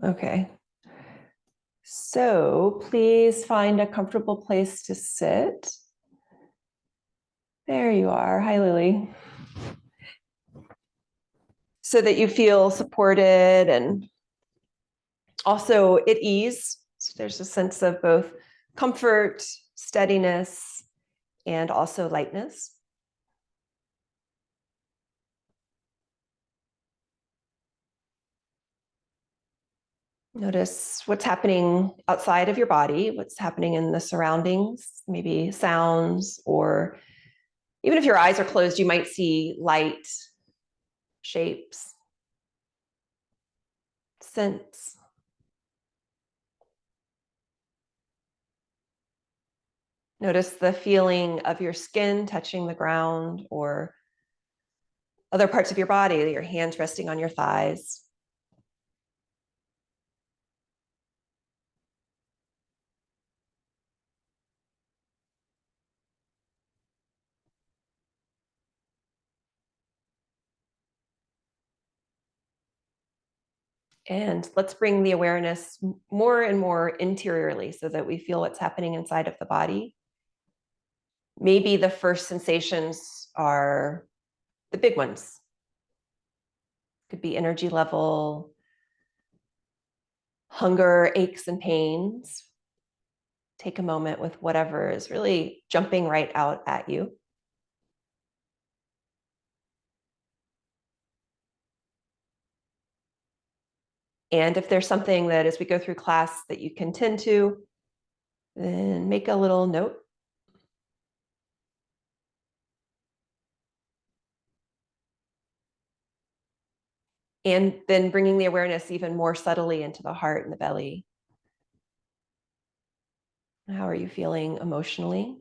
Okay. So please find a comfortable place to sit. There you are. Hi, Lily. So that you feel supported and also at ease. So there's a sense of both comfort, steadiness, and also lightness. Notice what's happening outside of your body, what's happening in the surroundings, maybe sounds, or even if your eyes are closed, you might see light, shapes, scents. Notice the feeling of your skin touching the ground or other parts of your body, your hands resting on your thighs. And let's bring the awareness more and more interiorly so that we feel what's happening inside of the body. Maybe the first sensations are the big ones. Could be energy level, hunger, aches and pains. Take a moment with whatever is really jumping right out at you. And if there's something that as we go through class that you can tend to, then make a little note. And then bringing the awareness even more subtly into the heart and the belly. How are you feeling emotionally?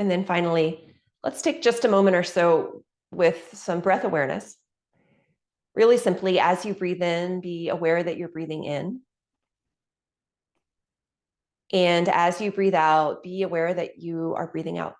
And then finally, let's take just a moment or so with some breath awareness. Really simply, as you breathe in, be aware that you're breathing in. And as you breathe out, be aware that you are breathing out.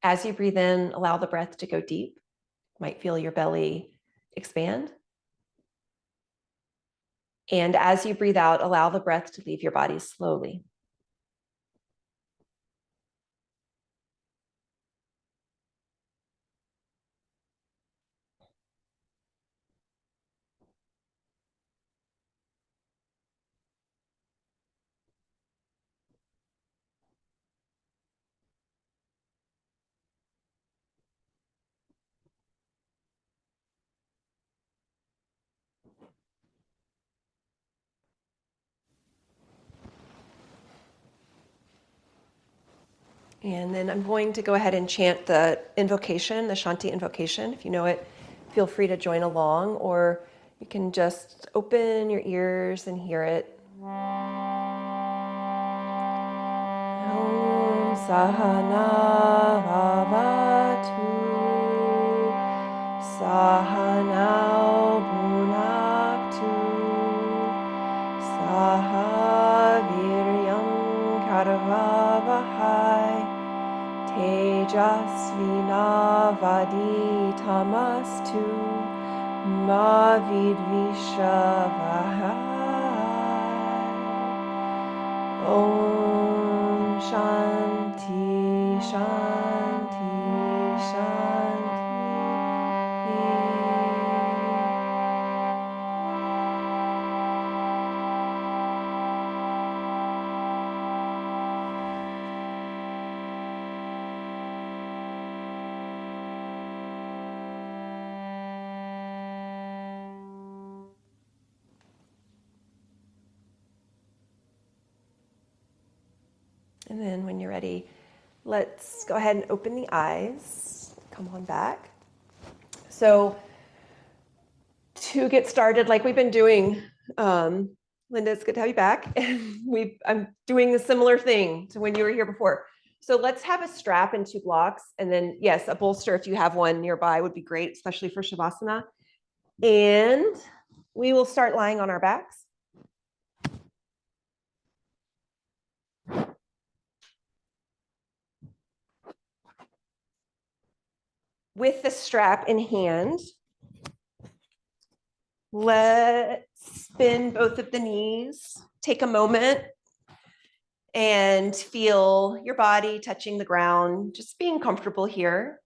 As you breathe in, allow the breath to go deep. You might feel your belly expand. And as you breathe out, allow the breath to leave your body slowly. And then I'm going to go ahead and chant the invocation, the Shanti invocation. If you know it, feel free to join along, or you can just open your ears and hear it. Om Sahana Bhavatu Sahanau Bhunaktu Saha Viryam Karavavahai Tejasvinavaditamastu Ma Vidvishavahai. Om Shanti Shanti Shanti. ready, let's go ahead and open the eyes. Come on back. So to get started, like we've been doing, Linda, it's good to have you back. And I'm doing a similar thing to when you were here before. So let's have a strap and 2 blocks. And then, yes, a bolster, if you have one nearby, would be great, especially for Shavasana. And we will start lying on our backs. With the strap in hand, let's spin both of the knees. Take a moment and feel your body touching the ground, just being comfortable here.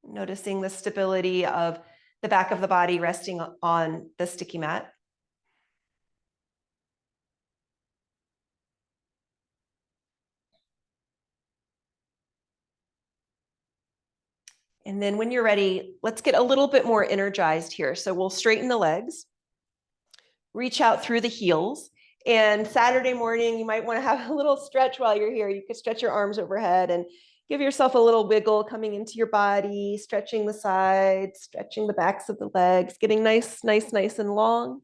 Noticing the stability of the back of the body resting on the sticky mat. And then when you're ready, let's get a little bit more energized here. So we'll straighten the legs, reach out through the heels. And Saturday morning, you might want to have a little stretch while you're here. You could stretch your arms overhead and give yourself a little wiggle coming into your body, stretching the sides, stretching the backs of the legs, getting nice and long.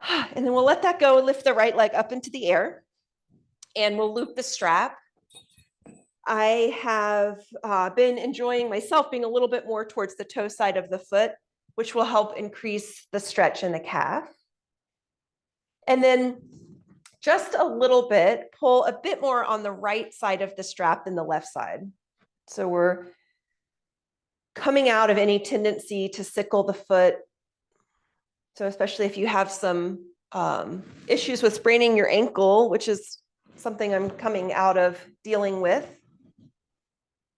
And then we'll let that go and lift the right leg up into the air. And we'll loop the strap. I have been enjoying myself being a little bit more towards the toe side of the foot, which will help increase the stretch in the calf. And then just a little bit, pull a bit more on the right side of the strap than the left side. So we're coming out of any tendency to sickle the foot. So especially if you have some issues with spraining your ankle, which is something I'm coming out of dealing with,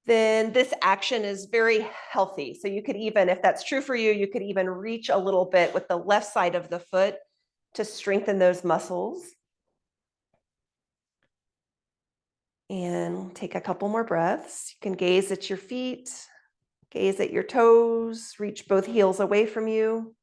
then this action is very healthy. So you could even, if that's true for you, you could even reach a little bit with the left side of the foot to strengthen those muscles. And take a couple more breaths. You can gaze at your feet, gaze at your toes, reach both heels away from you.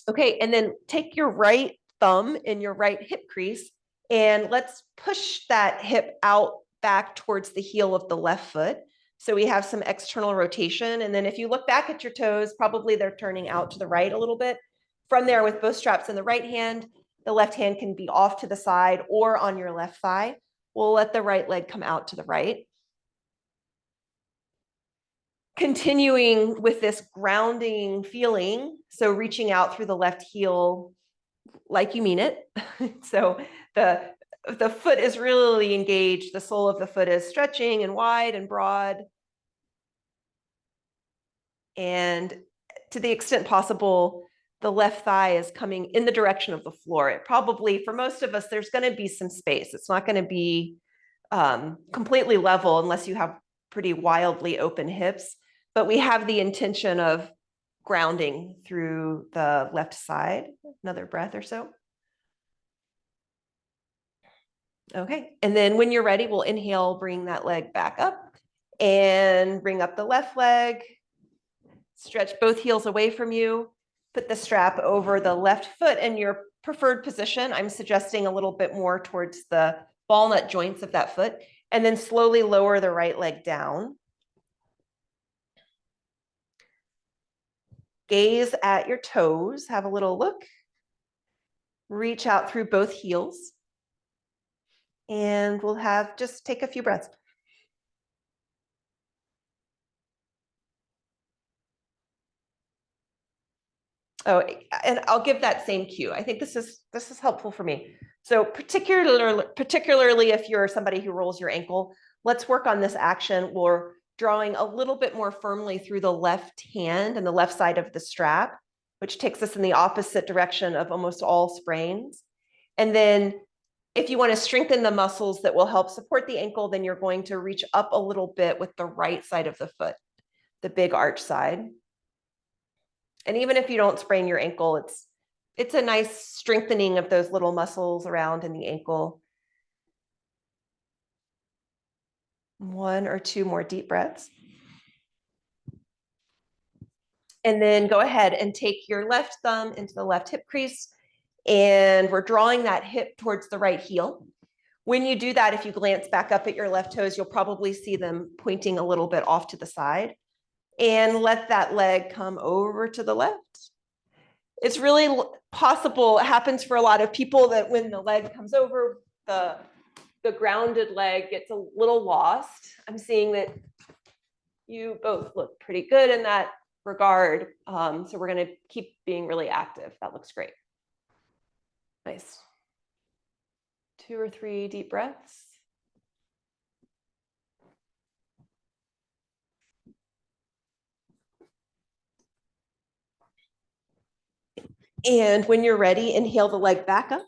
Okay, and then take your right thumb in your right hip crease and let's push that hip out back towards the heel of the left foot. So we have some external rotation. And then if you look back at your toes, probably they're turning out to the right a little bit. From there, with both straps in the right hand, the left hand can be off to the side or on your left thigh. We'll let the right leg come out to the right. Continuing with this grounding feeling, so reaching out through the left heel like you mean it. So the foot is really engaged. The sole of the foot is stretching and wide and broad. And to the extent possible, the left thigh is coming in the direction of the floor. It probably, for most of us, there's going to be some space. It's not going to be completely level unless you have pretty wildly open hips. But we have the intention of grounding through the left side. Another breath or so. Okay, and then when you're ready, we'll inhale, bring that leg back up and bring up the left leg. Stretch both heels away from you. Put the strap over the left foot in your preferred position. I'm suggesting a little bit more towards the walnut joints of that foot, and then slowly lower the right leg down. Gaze at your toes, have a little look. Reach out through both heels. And we'll just take a few breaths. Oh, and I'll give that same cue. I think this is helpful for me. So particularly if you're somebody who rolls your ankle, let's work on this action. We're drawing a little bit more firmly through the left hand and the left side of the strap, which takes us in the opposite direction of almost all sprains. And then if you want to strengthen the muscles that will help support the ankle, then you're going to reach up a little bit with the right side of the foot, the big arch side. And even if you don't sprain your ankle, it's a nice strengthening of those little muscles around in the ankle. 1 or 2 more deep breaths. And then go ahead and take your left thumb into the left hip crease And we're drawing that hip towards the right heel. When you do that, if you glance back up at your left toes, you'll probably see them pointing a little bit off to the side. And let that leg come over to the left. It's really possible, it happens for a lot of people, that when the leg comes over, the grounded leg gets a little lost. I'm seeing that you both look pretty good in that regard. So we're going to keep being really active. That looks great. Nice. 2 or 3 deep breaths. And when you're ready, inhale the leg back up.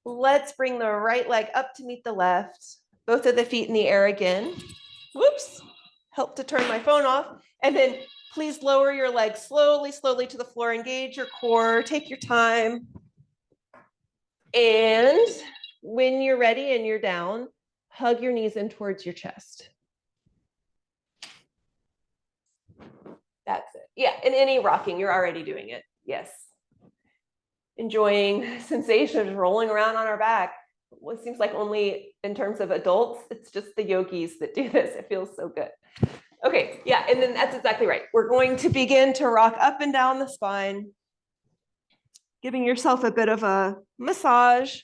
Let's bring the right leg up to meet the left. Both of the feet in the air again. Whoops. Help to turn my phone off. And then please lower your leg slowly, slowly to the floor. Engage your core. Take your time. And when you're ready and you're down, hug your knees in towards your chest. That's it. Yeah, in any rocking, you're already doing it. Yes. Enjoying sensations rolling around on our back. Well, it seems like only in terms of adults, it's just the yogis that do this. It feels so good. Okay, yeah, and then that's exactly right. We're going to begin to rock up and down the spine, giving yourself a bit of a massage.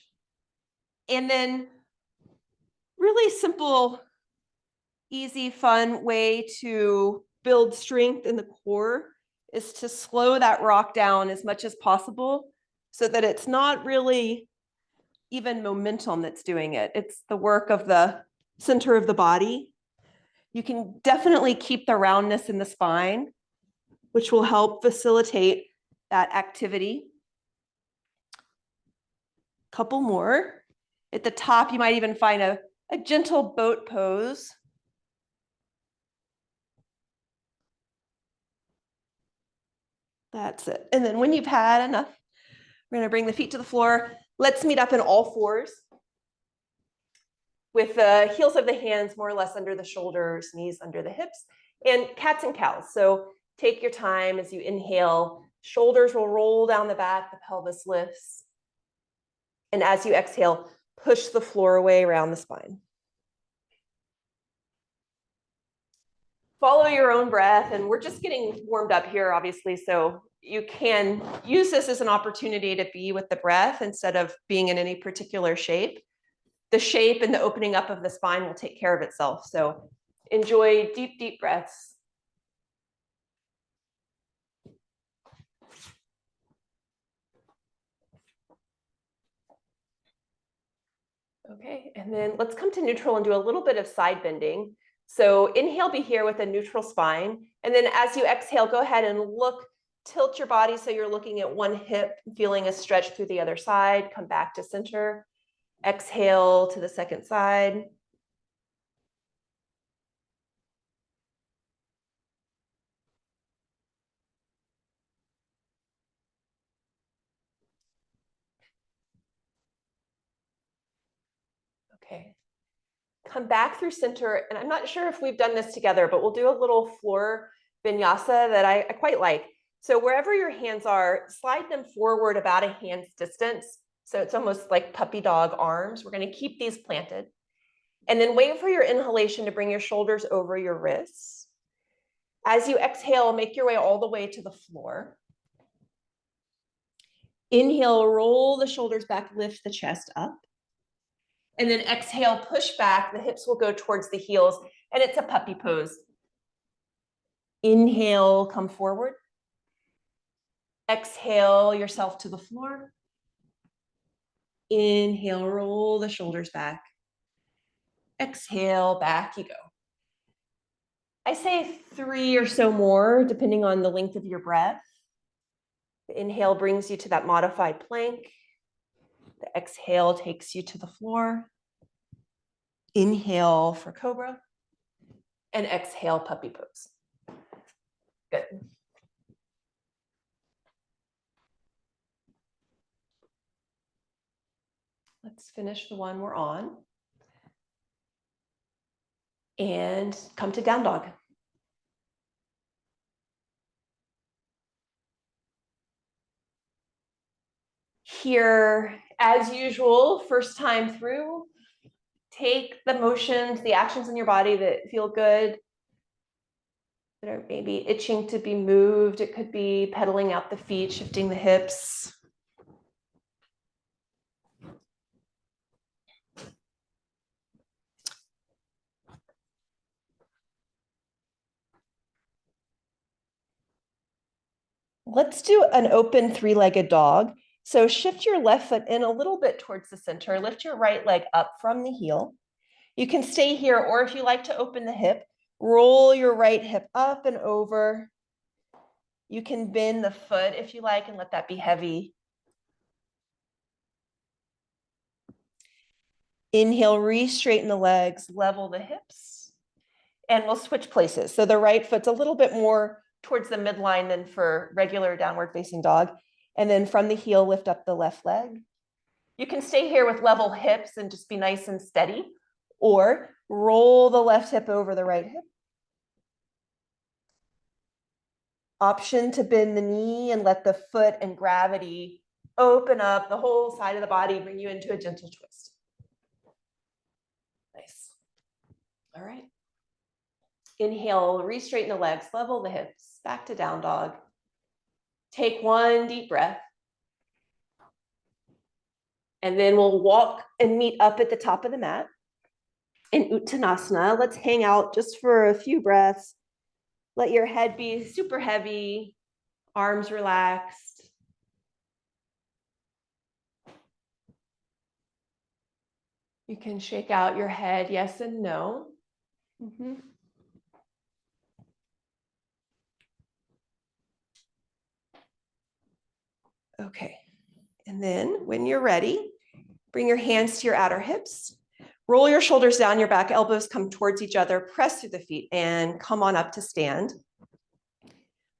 And then really simple, easy, fun way to build strength in the core is to slow that rock down as much as possible so that it's not really even momentum that's doing it. It's the work of the center of the body. You can definitely keep the roundness in the spine, which will help facilitate that activity. Couple more. At the top, you might even find a gentle boat pose. That's it. And then when you've had enough, we're going to bring the feet to the floor. Let's meet up in all fours with the heels of the hands more or less under the shoulders, knees under the hips, and cats and cows. So take your time as you inhale. Shoulders will roll down the back, the pelvis lifts. And as you exhale, push the floor away around the spine. Follow your own breath, and we're just getting warmed up here, obviously, so you can use this as an opportunity to be with the breath instead of being in any particular shape. The shape and the opening up of the spine will take care of itself. So enjoy deep, deep breaths. Okay, and then let's come to neutral and do a little bit of side bending. So inhale, be here with a neutral spine. And then as you exhale, go ahead and tilt your body so you're looking at one hip, feeling a stretch through the other side. Come back to center. Exhale to the second side. Okay. Come back through center. And I'm not sure if we've done this together, but we'll do a little floor vinyasa that I quite like. So wherever your hands are, slide them forward about a hand's distance. So it's almost like puppy dog arms. We're going to keep these planted. And then wait for your inhalation to bring your shoulders over your wrists. As you exhale, make your way all the way to the floor. Inhale, roll the shoulders back, lift the chest up. And then exhale, push back. The hips will go towards the heels, and it's a puppy pose. Inhale, come forward. Exhale yourself to the floor. Inhale, roll the shoulders back. Exhale, back you go. I say 3 or so more, depending on the length of your breath. The inhale brings you to that modified plank. The exhale takes you to the floor. Inhale for cobra. And exhale, puppy pose. Good. Let's finish the one we're on. And come to down dog. Here, as usual, first time through, take the motions, the actions in your body that feel good, that are maybe itching to be moved. It could be pedaling out the feet, shifting the hips. Let's do an open three-legged dog. So shift your left foot in a little bit towards the center. Lift your right leg up from the heel. You can stay here, or if you like to open the hip, roll your right hip up and over. You can bend the foot if you like and let that be heavy. Inhale, re-straighten the legs, level the hips, and we'll switch places. So the right foot's a little bit more towards the midline than for regular downward facing dog. And then from the heel, lift up the left leg. You can stay here with level hips and just be nice and steady, or roll the left hip over the right hip. Option to bend the knee and let the foot and gravity open up the whole side of the body, bring you into a gentle twist. Nice. All right. Inhale, re-straighten the legs, level the hips, back to down dog. Take one deep breath. And then we'll walk and meet up at the top of the mat. In Uttanasana, let's hang out just for a few breaths. Let your head be super heavy, arms relaxed. You can shake out your head, yes and no. Okay, and then when you're ready, bring your hands to your outer hips. Roll your shoulders down your back, elbows come towards each other, press through the feet, and come on up to stand.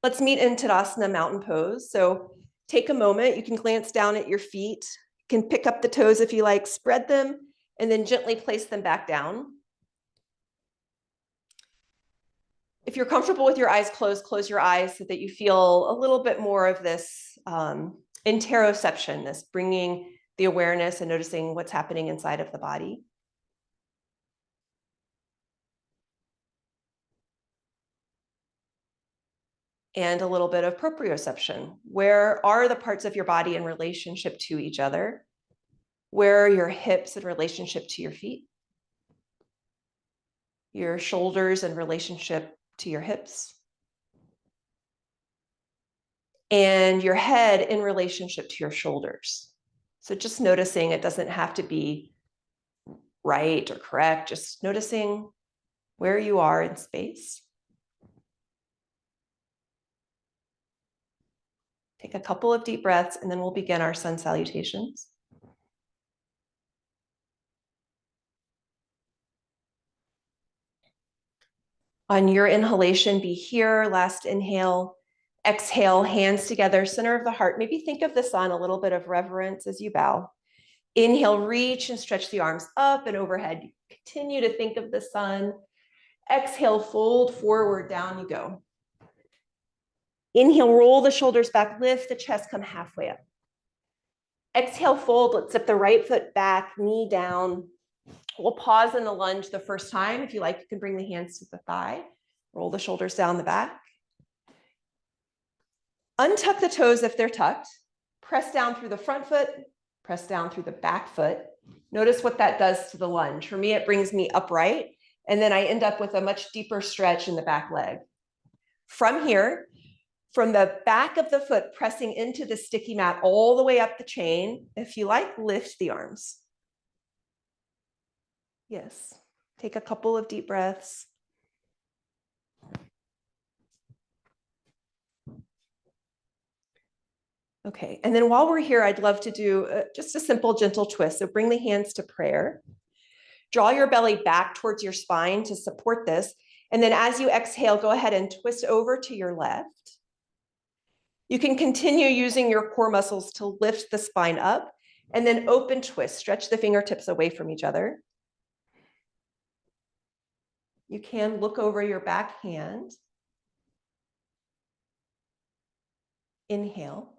Let's meet in Tadasana mountain pose. So take a moment, you can glance down at your feet, you can pick up the toes if you like, spread them, and then gently place them back down. If you're comfortable with your eyes closed, close your eyes so that you feel a little bit more of this interoception, this bringing the awareness and noticing what's happening inside of the body. And a little bit of proprioception. Where are the parts of your body in relationship to each other? Where are your hips in relationship to your feet? Your shoulders in relationship to your hips? And your head in relationship to your shoulders. So just noticing, it doesn't have to be right or correct, just noticing where you are in space. Take a couple of deep breaths and then we'll begin our sun salutations. On your inhalation, be here, last inhale. Exhale, hands together, center of the heart. Maybe think of the sun, a little bit of reverence as you bow. Inhale, reach and stretch the arms up and overhead. Continue to think of the sun. Exhale, fold forward, down you go. Inhale, roll the shoulders back, lift the chest, come halfway up. Exhale, fold, let's zip the right foot back, knee down. We'll pause in the lunge the first time. If you like, you can bring the hands to the thigh. Roll the shoulders down the back. Untuck the toes if they're tucked. Press down through the front foot, press down through the back foot. Notice what that does to the lunge. For me, it brings me upright, and then I end up with a much deeper stretch in the back leg. From here, from the back of the foot, pressing into the sticky mat all the way up the chain. If you like, lift the arms. Yes, take a couple of deep breaths. Okay, and then while we're here, I'd love to do just a simple, gentle twist. So bring the hands to prayer. Draw your belly back towards your spine to support this. And then as you exhale, go ahead and twist over to your left. You can continue using your core muscles to lift the spine up and then open twist. Stretch the fingertips away from each other. You can look over your back hand. Inhale.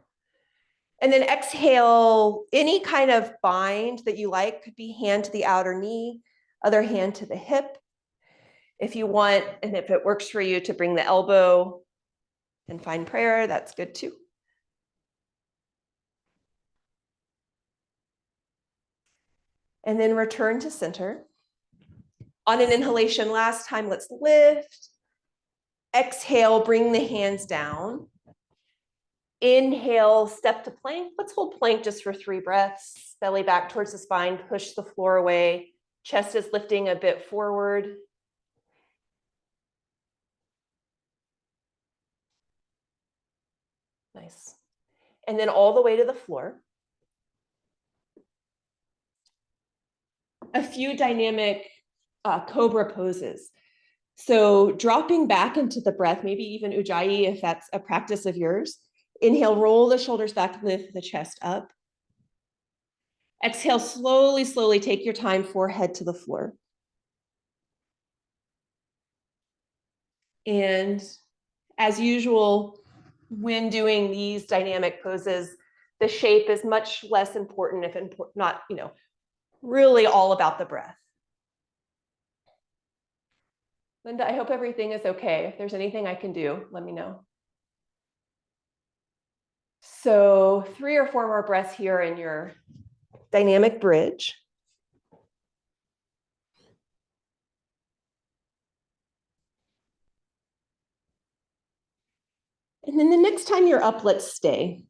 And then exhale, any kind of bind that you like. Could be hand to the outer knee, other hand to the hip. If you want, and if it works for you, to bring the elbow and find prayer, that's good too. And then return to center. On an inhalation last time, let's lift. Exhale, bring the hands down. Inhale, step to plank. Let's hold plank just for 3 breaths. Belly back towards the spine, push the floor away. Chest is lifting a bit forward. Nice. And then all the way to the floor. A few dynamic cobra poses. So dropping back into the breath, maybe even ujjayi if that's a practice of yours. Inhale, roll the shoulders back, lift the chest up. Exhale, slowly, slowly take your time, forehead to the floor. And as usual, when doing these dynamic poses, the shape is much less important, if not, really all about the breath. Linda, I hope everything is okay. If there's anything I can do, let me know. So 3 or 4 more breaths here in your dynamic bridge. And then the next time you're up, let's stay.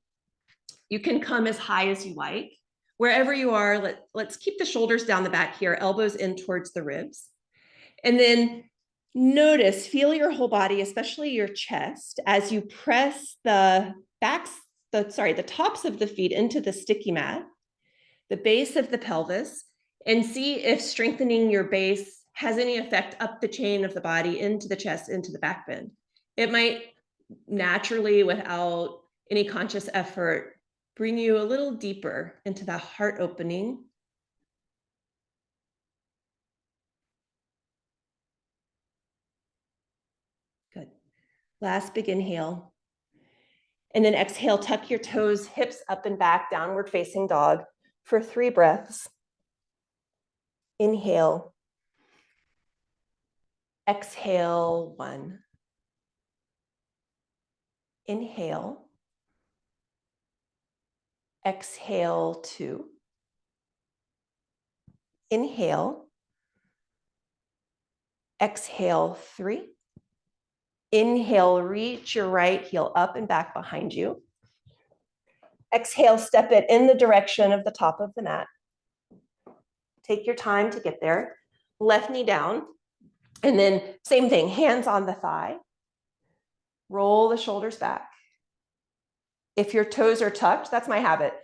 You can come as high as you like. Wherever you are, let's keep the shoulders down the back here, elbows in towards the ribs. And then notice, feel your whole body, especially your chest, as you press the tops of the feet into the sticky mat, the base of the pelvis, and see if strengthening your base has any effect up the chain of the body, into the chest, into the back bend. It might naturally, without any conscious effort, bring you a little deeper into that heart opening. Good. Last big inhale. And then exhale, tuck your toes, hips up and back, downward facing dog for 3 breaths. Inhale. Exhale, 1. Inhale. Exhale, 2. Inhale. Exhale, 3. Inhale, reach your right heel up and back behind you. Exhale, step it in the direction of the top of the mat. Take your time to get there. Left knee down. And then same thing, hands on the thigh. Roll the shoulders back. If your toes are tucked, that's my habit.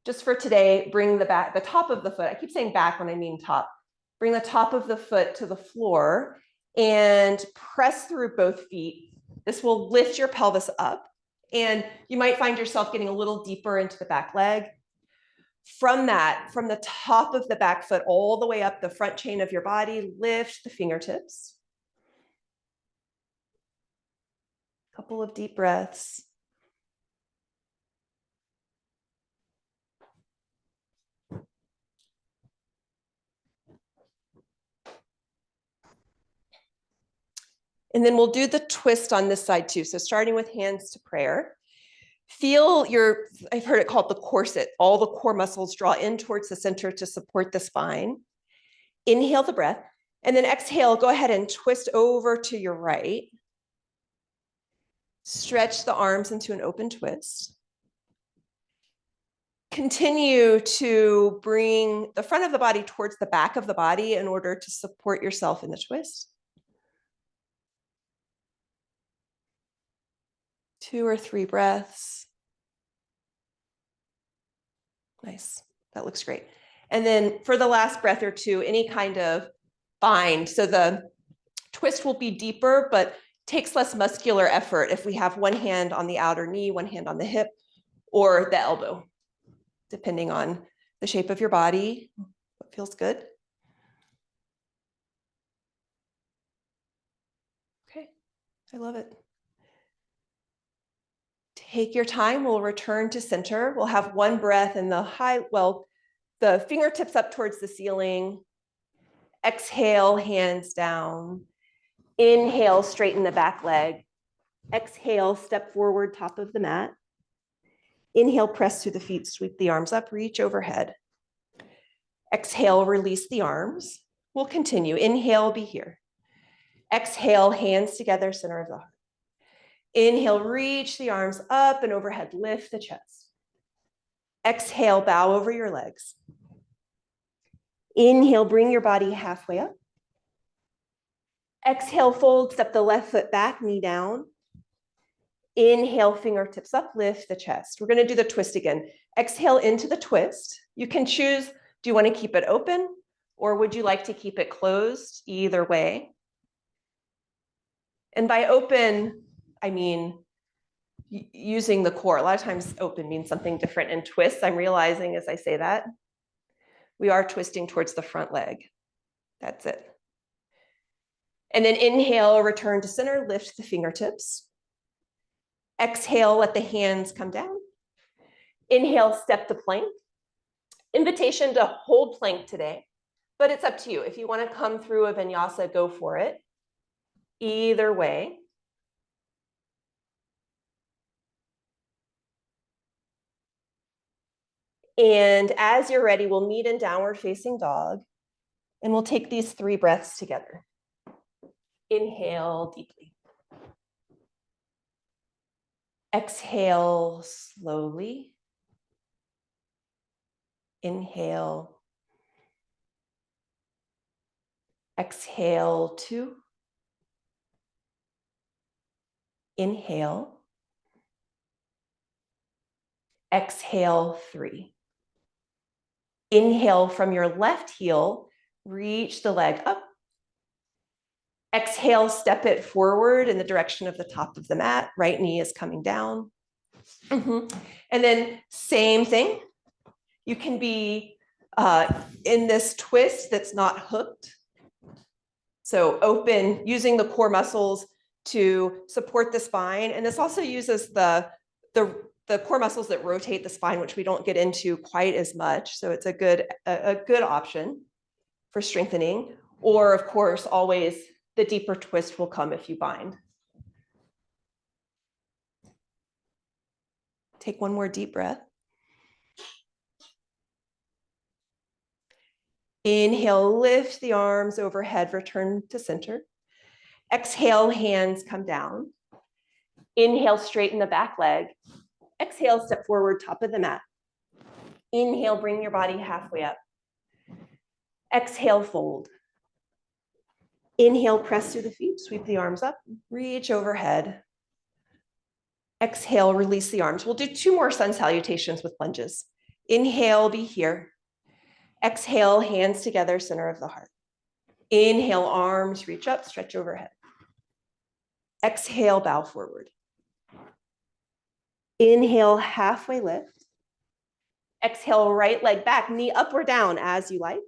Just for today, bring the top of the foot. I keep saying back when I mean top. Bring the top of the foot to the floor and press through both feet. This will lift your pelvis up, and you might find yourself getting a little deeper into the back leg. From the top of the back foot all the way up the front chain of your body, lift the fingertips. Couple of deep breaths. And then we'll do the twist on this side too. So starting with hands to prayer. Feel I've heard it called the corset. All the core muscles draw in towards the center to support the spine. Inhale the breath. And then exhale, go ahead and twist over to your right. Stretch the arms into an open twist. Continue to bring the front of the body towards the back of the body in order to support yourself in the twist. 2 or 3 breaths. Nice. That looks great. And then for the last breath or two, any kind of bind. So the twist will be deeper, but takes less muscular effort if we have one hand on the outer knee, one hand on the hip, or the elbow, depending on the shape of your body, what feels good. Okay, I love it. Take your time. We'll return to center. We'll have one breath in the the fingertips up towards the ceiling. Exhale, hands down. Inhale, straighten the back leg. Exhale, step forward, top of the mat. Inhale, press through the feet, sweep the arms up, reach overhead. Exhale, release the arms. We'll continue. Inhale, be here. Exhale, hands together, center of the heart. Inhale, reach the arms up and overhead, lift the chest. Exhale, bow over your legs. Inhale, bring your body halfway up. Exhale, fold, step the left foot back, knee down. Inhale, fingertips up, lift the chest. We're going to do the twist again. Exhale into the twist. You can choose, do you want to keep it open or would you like to keep it closed? Either way. And by open, I mean using the core. A lot of times open means something different in twists. I'm realizing as I say that, we are twisting towards the front leg. That's it. And then inhale, return to center, lift the fingertips. Exhale, let the hands come down. Inhale, step to plank. Invitation to hold plank today, but it's up to you. If you want to come through a vinyasa, go for it. Either way. And as you're ready, we'll meet in downward facing dog, and we'll take these 3 breaths together. Inhale deeply. Exhale slowly. Inhale. Exhale 2. Inhale. Exhale 3. Inhale from your left heel, reach the leg up. Exhale, step it forward in the direction of the top of the mat. Right knee is coming down. And then same thing. You can be in this twist that's not hooked. So open, using the core muscles to support the spine. And this also uses the core muscles that rotate the spine, which we don't get into quite as much. So it's a good option for strengthening. Or of course, always the deeper twist will come if you bind. Take one more deep breath. Inhale, lift the arms overhead, return to center. Exhale, hands come down. Inhale, straighten the back leg. Exhale, step forward, top of the mat. Inhale, bring your body halfway up. Exhale, fold. Inhale, press through the feet, sweep the arms up, reach overhead. Exhale, release the arms. We'll do 2 more sun salutations with lunges. Inhale, be here. Exhale, hands together, center of the heart. Inhale, arms reach up, stretch overhead. Exhale, bow forward. Inhale, halfway lift. Exhale, right leg back, knee up or down as you like.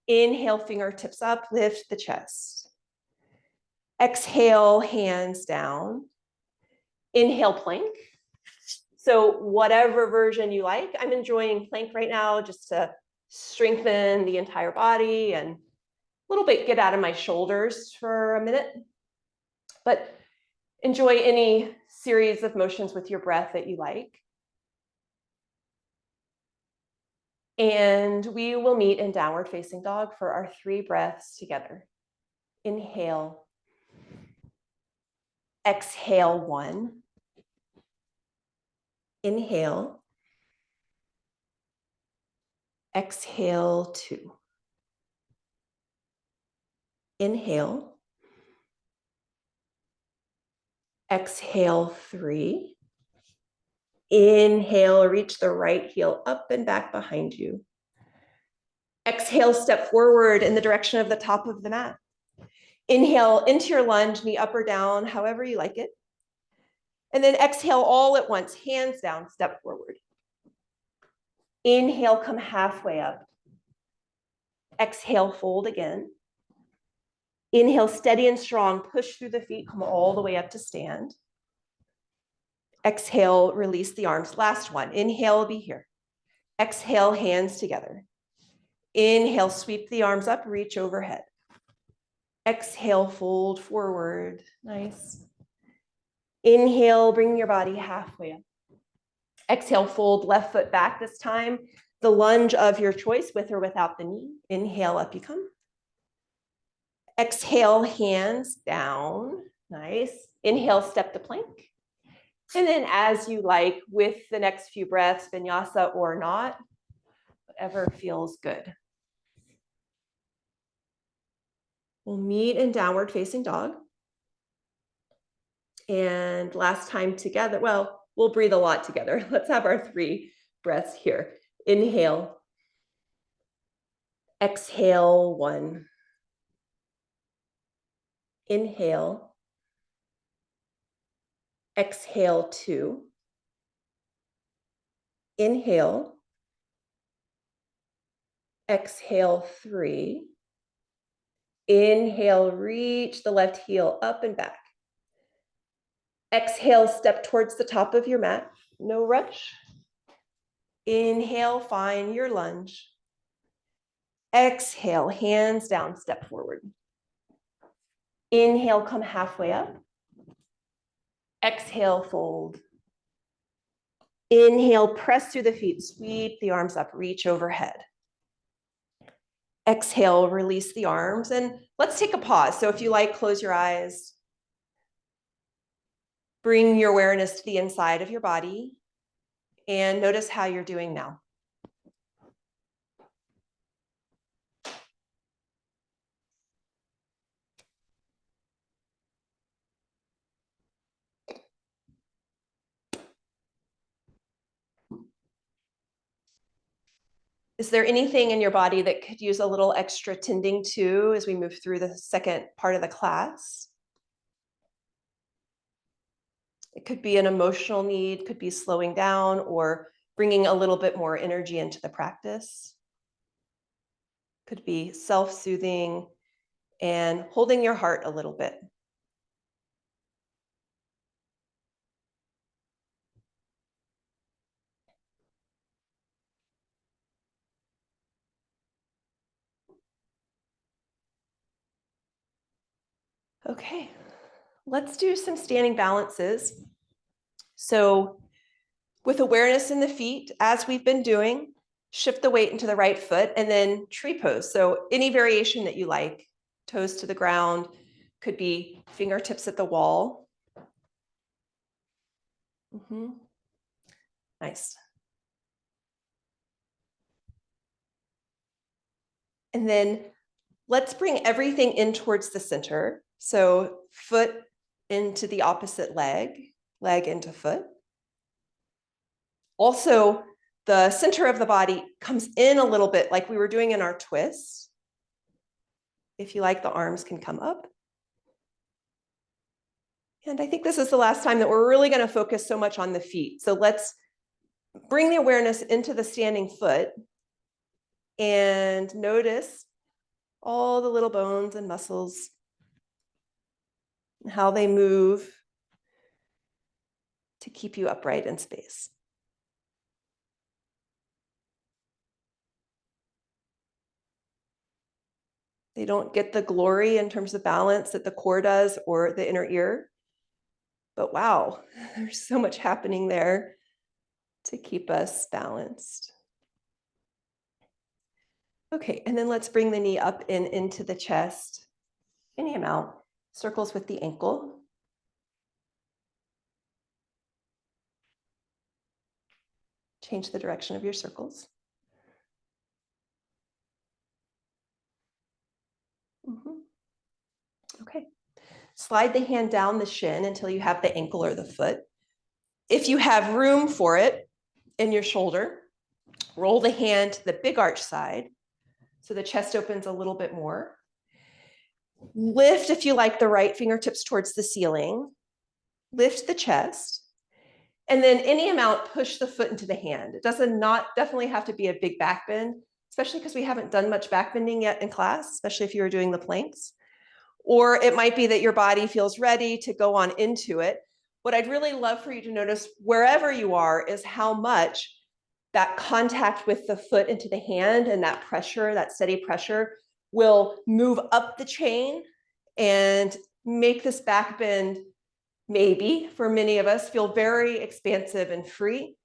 Inhale, fingertips up, lift the chest. Exhale, hands down. Inhale, plank. So whatever version you like, I'm enjoying plank right now just to strengthen the entire body and a little bit get out of my shoulders for a minute. But enjoy any series of motions with your breath that you like. And we will meet in downward facing dog for our 3 breaths together. Inhale. Exhale 1. Inhale. Exhale 2. Inhale. Exhale 3. Inhale, reach the right heel up and back behind you. Exhale, step forward in the direction of the top of the mat. Inhale into your lunge, knee up or down, however you like it. And then exhale all at once, hands down, step forward. Inhale, come halfway up. Exhale, fold again. Inhale, steady and strong, push through the feet, come all the way up to stand. Exhale, release the arms. Last one. Inhale will be here. Exhale, hands together. Inhale, sweep the arms up, reach overhead. Exhale, fold forward. Nice. Inhale, bring your body halfway up. Exhale, fold left foot back this time. The lunge of your choice, with or without the knee. Inhale, up you come. Exhale, hands down. Nice. Inhale, step to plank. And then as you like, with the next few breaths, vinyasa or not, whatever feels good. We'll meet in downward facing dog. And last time together, well, we'll breathe a lot together. Let's have our 3 breaths here. Inhale. Exhale, 1. Inhale. Exhale, 2. Inhale. Exhale, 3. Inhale, reach the left heel up and back. Exhale, step towards the top of your mat. No rush. Inhale, find your lunge. Exhale, hands down, step forward. Inhale, come halfway up. Exhale, fold. Inhale, press through the feet, sweep the arms up, reach overhead. Exhale, release the arms, and let's take a pause. So if you like, close your eyes. Bring your awareness to the inside of your body and notice how you're doing now. Is there anything in your body that could use a little extra tending to as we move through the second part of the class? It could be an emotional need, could be slowing down or bringing a little bit more energy into the practice. Could be self-soothing and holding your heart a little bit. Okay, let's do some standing balances. So with awareness in the feet, as we've been doing, shift the weight into the right foot and then tree pose. So any variation that you like, toes to the ground, could be fingertips at the wall. Nice. And then let's bring everything in towards the center. So foot into the opposite leg, leg into foot. Also, the center of the body comes in a little bit like we were doing in our twist. If you like, the arms can come up. And I think this is the last time that we're really going to focus so much on the feet. So let's bring the awareness into the standing foot and notice all the little bones and muscles and how they move to keep you upright in space. They don't get the glory in terms of balance that the core does or the inner ear. But wow, there's so much happening there to keep us balanced. Okay, and then let's bring the knee up and into the chest, any amount, circles with the ankle. Change the direction of your circles. Okay, slide the hand down the shin until you have the ankle or the foot. If you have room for it in your shoulder, roll the hand to the big arch side so the chest opens a little bit more. Lift, if you like, the right fingertips towards the ceiling. Lift the chest. And then any amount, push the foot into the hand. It doesn't definitely have to be a big back bend, especially because we haven't done much back bending yet in class, especially if you were doing the planks. Or it might be that your body feels ready to go on into it. what I'd really love for you to notice wherever you are is how much that contact with the foot into the hand and that pressure, that steady pressure, will move up the chain and make this back bend, maybe for many of us, feel very expansive and free.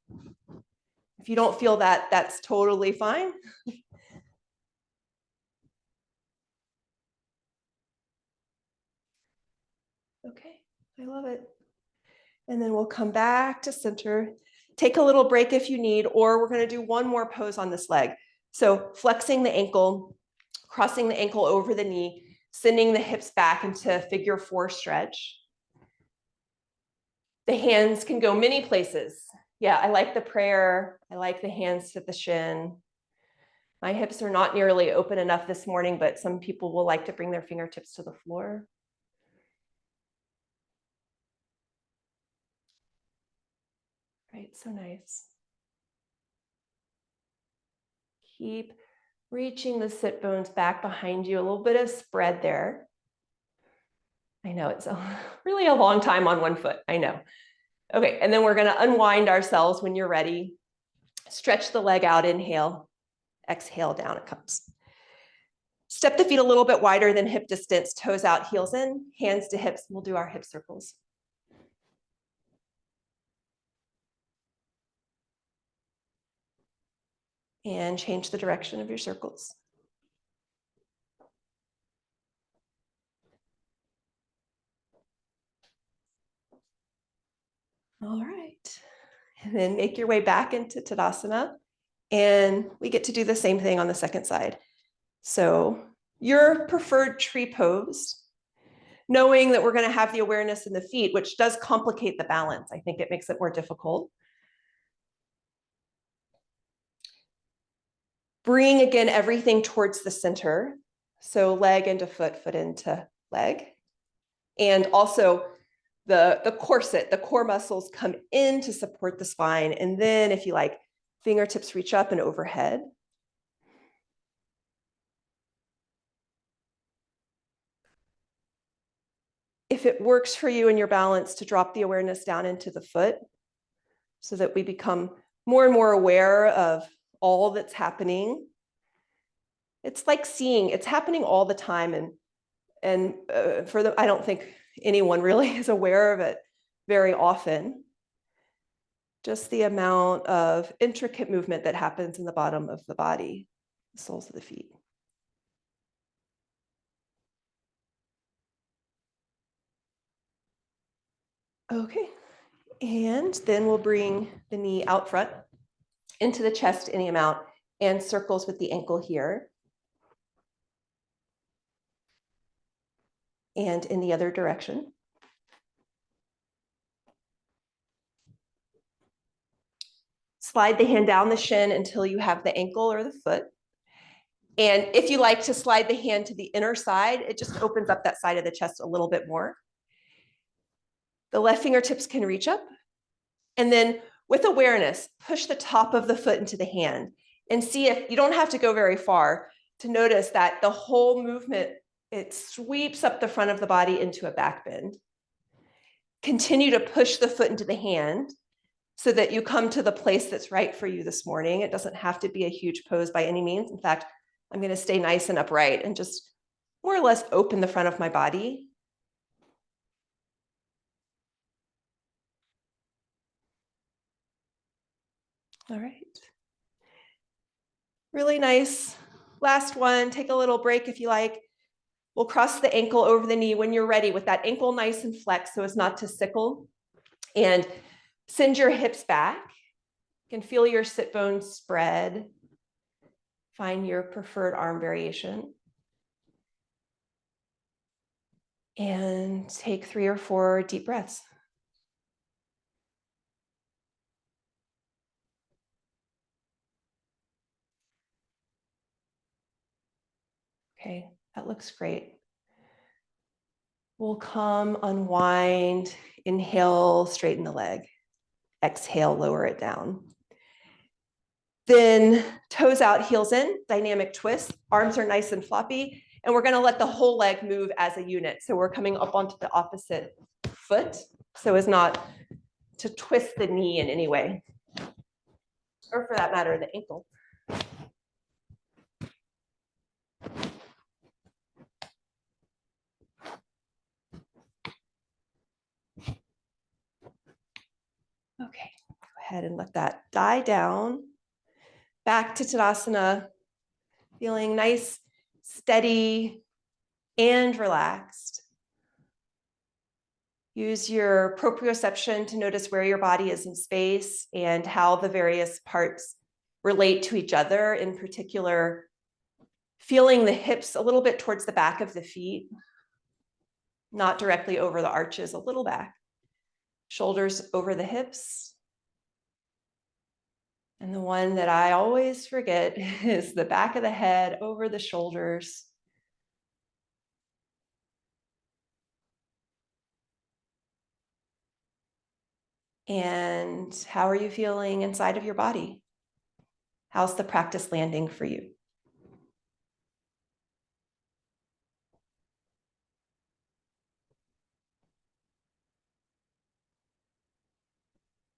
If you don't feel that, that's totally fine. Okay, I love it. And then we'll come back to center. Take a little break if you need, or we're going to do one more pose on this leg. So flexing the ankle, crossing the ankle over the knee, sending the hips back into figure 4 stretch. The hands can go many places. Yeah, I like the prayer. I like the hands to the shin. My hips are not nearly open enough this morning, but some people will like to bring their fingertips to the floor. Right, so nice. Keep reaching the sit bones back behind you, a little bit of spread there. I know it's really a long time on one foot, I know. Okay, and then we're gonna unwind ourselves when you're ready. Stretch the leg out, inhale, exhale, down it comes. Step the feet a little bit wider than hip distance, toes out, heels in, hands to hips. We'll do our hip circles. And change the direction of your circles. All right. And then make your way back into Tadasana. And we get to do the same thing on the second side. So your preferred tree pose, knowing that we're going to have the awareness in the feet, which does complicate the balance. I think it makes it more difficult. Bring again everything towards the center. So leg into foot, foot into leg. And also the corset, the core muscles come in to support the spine. And then if you like, fingertips reach up and overhead. If it works for you in your balance to drop the awareness down into the foot so that we become more and more aware of all that's happening. It's like seeing, it's happening all the time. And I don't think anyone really is aware of it very often. Just the amount of intricate movement that happens in the bottom of the body, the soles of the feet. Okay, and then we'll bring the knee out front into the chest any amount and circles with the ankle here. And in the other direction. Slide the hand down the shin until you have the ankle or the foot. And if you like to slide the hand to the inner side, it just opens up that side of the chest a little bit more. The left fingertips can reach up. And then with awareness, push the top of the foot into the hand and see if you don't have to go very far to notice that the whole movement, it sweeps up the front of the body into a back bend. Continue to push the foot into the hand so that you come to the place that's right for you this morning. It doesn't have to be a huge pose by any means. In fact, I'm going to stay nice and upright and just more or less open the front of my body. All right. Really nice. Last one, take a little break if you like. We'll cross the ankle over the knee when you're ready with that ankle nice and flexed so as not to sickle. And send your hips back. You can feel your sit bones spread. Find your preferred arm variation. And take 3 or 4 deep breaths. Okay, that looks great. We'll come, unwind, inhale, straighten the leg. Exhale, lower it down. Then toes out, heels in, dynamic twist. Arms are nice and floppy. And we're going to let the whole leg move as a unit. So we're coming up onto the opposite foot. so as not to twist the knee in any way, or for that matter, the ankle. Okay, go ahead and let that die down. Back to Tadasana, feeling nice, steady, and relaxed. Use your proprioception to notice where your body is in space and how the various parts relate to each other, in particular, feeling the hips a little bit towards the back of the feet, not directly over the arches, a little back. Shoulders over the hips. And the one that I always forget is the back of the head over the shoulders. And how are you feeling inside of your body? How's the practice landing for you?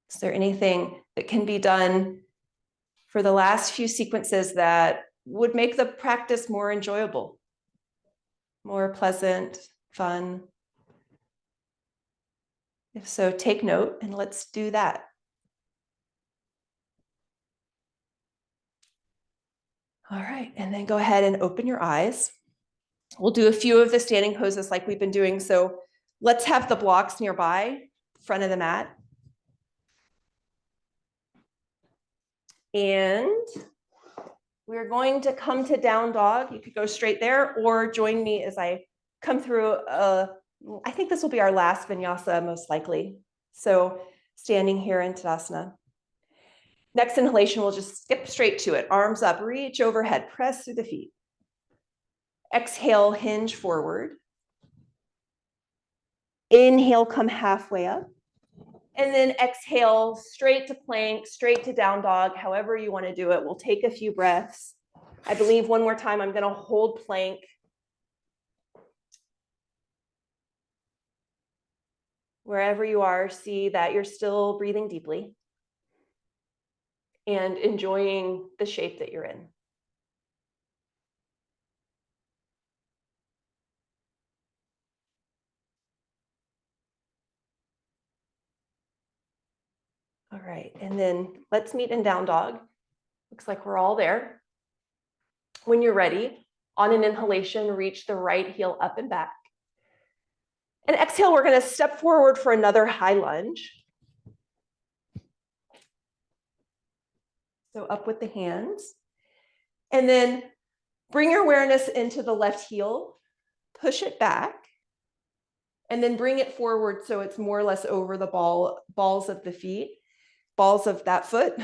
Is there anything that can be done for the last few sequences that would make the practice more enjoyable, more pleasant, fun? If so, take note and let's do that. All right, and then go ahead and open your eyes. We'll do a few of the standing poses like we've been doing. So let's have the blocks nearby, front of the mat. And we're going to come to down dog. You could go straight there or join me as I come through. I think this will be our last vinyasa, most likely. So standing here in Tadasana. Next inhalation, we'll just skip straight to it. Arms up, reach overhead, press through the feet. Exhale, hinge forward. Inhale, come halfway up. And then exhale, straight to plank, straight to down dog, however you want to do it. We'll take a few breaths. I believe one more time, I'm going to hold plank. Wherever you are, see that you're still breathing deeply and enjoying the shape that you're in. All right, and then let's meet in down dog. Looks like we're all there. When you're ready, on an inhalation, reach the right heel up and back. And exhale, we're going to step forward for another high lunge. So up with the hands. And then bring your awareness into the left heel, push it back, and then bring it forward so it's more or less over the balls of the feet, balls of that foot. I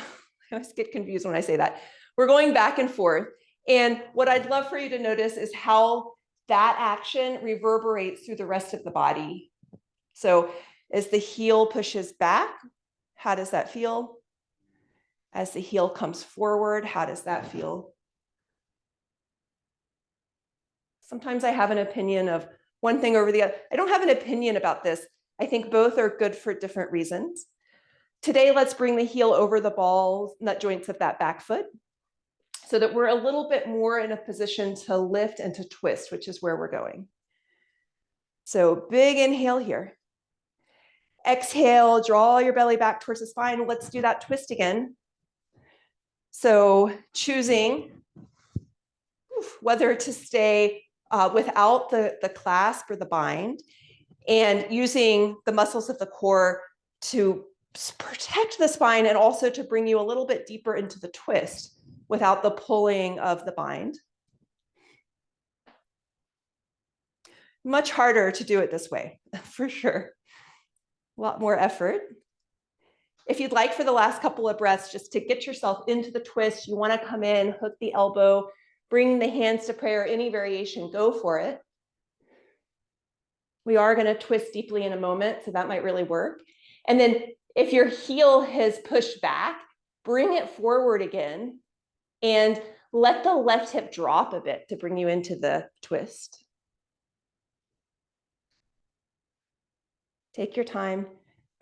always get confused when I say that. We're going back and forth. And what I'd love for you to notice is how that action reverberates through the rest of the body. So as the heel pushes back, how does that feel? As the heel comes forward, how does that feel? Sometimes I have an opinion of one thing over the other. I don't have an opinion about this. I think both are good for different reasons. Today, let's bring the heel over the balls, nut joints of that back foot, so that we're a little bit more in a position to lift and to twist, which is where we're going. So big inhale here. Exhale, draw your belly back towards the spine. Let's do that twist again. So choosing whether to stay without the clasp or the bind, and using the muscles of the core to protect the spine and also to bring you a little bit deeper into the twist without the pulling of the bind. Much harder to do it this way, for sure. A lot more effort. If you'd like, for the last couple of breaths, just to get yourself into the twist, you want to come in, hook the elbow, bring the hands to prayer, any variation, go for it. We are going to twist deeply in a moment, so that might really work. And then if your heel has pushed back, bring it forward again and let the left hip drop a bit to bring you into the twist. Take your time.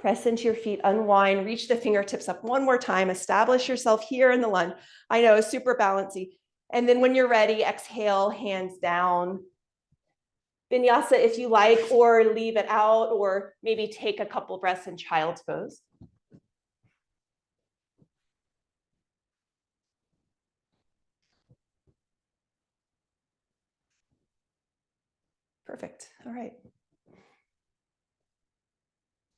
Press into your feet, unwind, reach the fingertips up one more time, establish yourself here in the lunge. I know, super balancy. And then when you're ready, exhale, hands down. Vinyasa if you like, or leave it out, or maybe take a couple breaths in child's pose. Perfect. All right.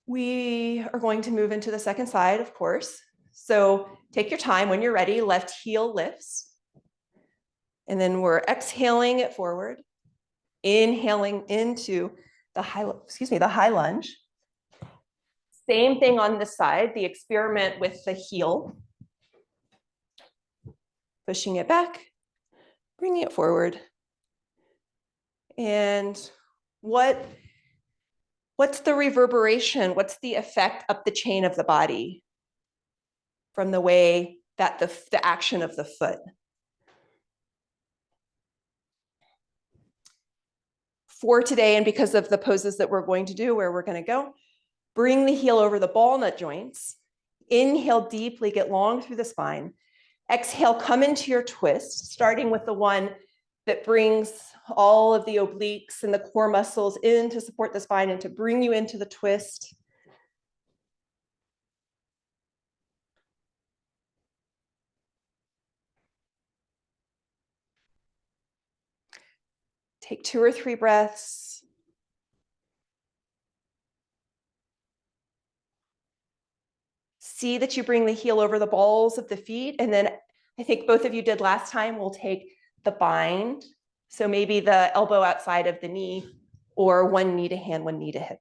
We are going to move into the second side, of course. So take your time. When you're ready, left heel lifts. And then we're exhaling it forward, inhaling into the high lunge. Same thing on this side, the experiment with the heel. Pushing it back, bringing it forward. And what's the reverberation? What's the effect up the chain of the body from the way that the action of the foot? For today, and because of the poses that we're going to do, where we're going to go, bring the heel over the ball nut joints. Inhale deeply, get long through the spine. Exhale, come into your twist, starting with the one that brings all of the obliques and the core muscles in to support the spine and to bring you into the twist. Take 2 or 3 breaths. See that you bring the heel over the balls of the feet. And then I think both of you did last time, we'll take the bind. So maybe the elbow outside of the knee, or one knee to hand, one knee to hip.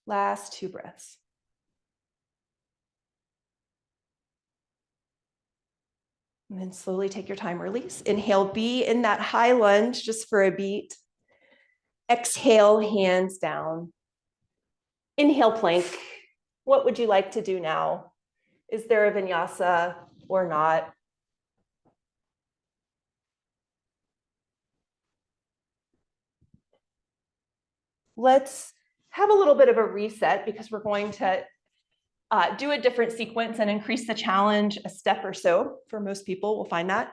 Last 2 breaths. And then slowly take your time, release. Inhale, be in that high lunge just for a beat. Exhale, hands down. Inhale, plank. What would you like to do now? Is there a vinyasa or not? Let's have a little bit of a reset because we're going to do a different sequence and increase the challenge a step or so. For most people, we'll find that.